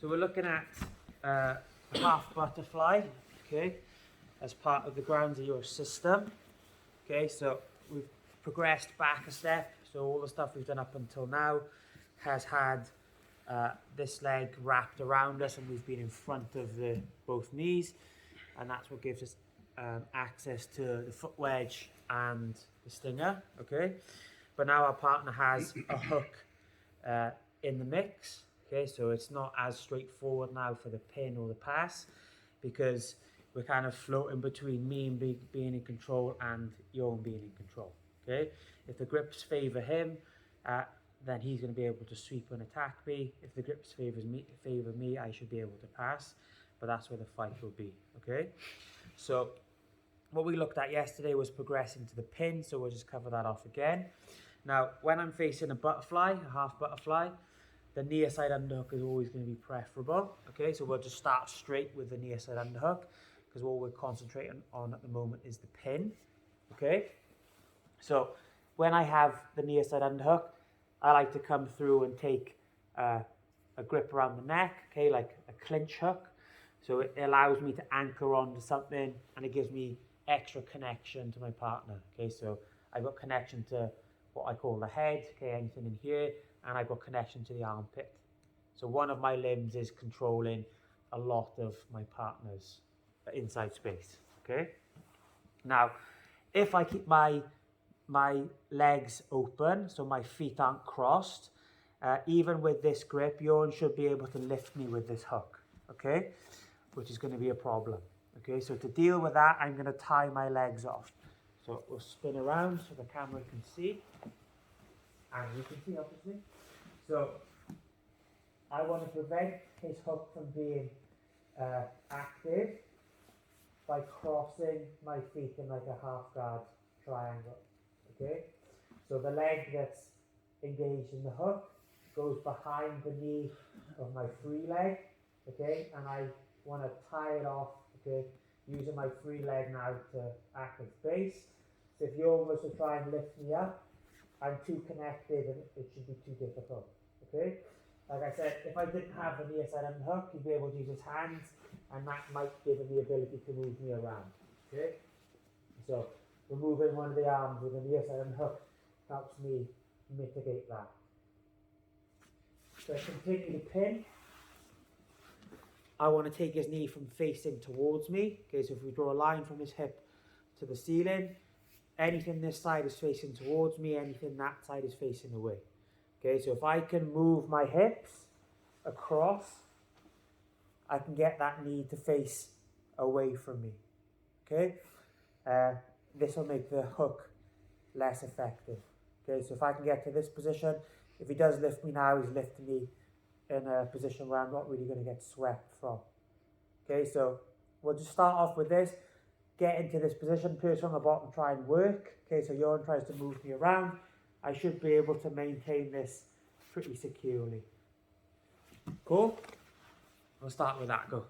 So we're looking at a half butterfly, okay, as part of the ground zero system. Okay, so we've progressed back a step. So all the stuff we've done up until now has had this leg wrapped around us, and we've been in front of the both knees, and that's what gives us access to the foot wedge and the stinger. Okay, but now our partner has a hook in the mix. Okay, so it's not as straightforward now for the pin or the pass, because we're kind of floating between me and being in control and Johan being in control. Okay, if the grips favour him, then he's going to be able to sweep and attack me. If the grips favour me, I should be able to pass, but that's where the fight will be. Okay, so what we looked at yesterday was progressing to the pin, so we'll just cover that off again. Now, when I'm facing a butterfly, a half butterfly, the near side underhook is always going to be preferable. Okay, so we'll just start straight with the near side underhook, because all we're concentrating on at the moment is the pin. Okay, so when I have the near side underhook, I like to come through and take a grip around the neck, okay, like a clinch hook. So it allows me to anchor onto something, and it gives me extra connection to my partner. Okay, so I've got connection to what I call the head, okay, anything in here, and I've got connection to the armpit. So one of my limbs is controlling a lot of my partner's inside space. Okay, now if I keep my legs open, so my feet aren't crossed, even with this grip, Johan should be able to lift me with this hook, okay, which is going to be a problem. Okay, so to deal with that, I'm going to tie my legs off. So we'll spin around so the camera can see, and you can see obviously. So I want to prevent his hook from being active by crossing my feet in like a half guard triangle. Okay, so the leg that's engaged in the hook goes behind the knee of my free leg. Okay, and I want to tie it off. Okay, using my free leg now to act as base. So if Johan was to try and lift me up, I'm too connected and it should be too difficult. Okay, like I said, if I didn't have the near side underhook, he'd be able to use his hands, and that might give him the ability to move me around. Okay, so removing one of the arms with the near side underhook helps me mitigate that. So I continue to pin. I want to take his knee from facing towards me. Okay, so if we draw a line from his hip to the ceiling, anything this side is facing towards me, anything that side is facing away. Okay, so if I can move my hips across, I can get that knee to face away from me. Okay, this will make the hook less effective. Okay, so if I can get to this position, if he does lift me now, he's lifting me in a position where I'm not really going to get swept from. Okay, so we'll just start off with this. Get into this position, person on the bottom, try and work. Okay, so Johan tries to move me around. I should be able to maintain this pretty securely. Cool? We'll start with that, go.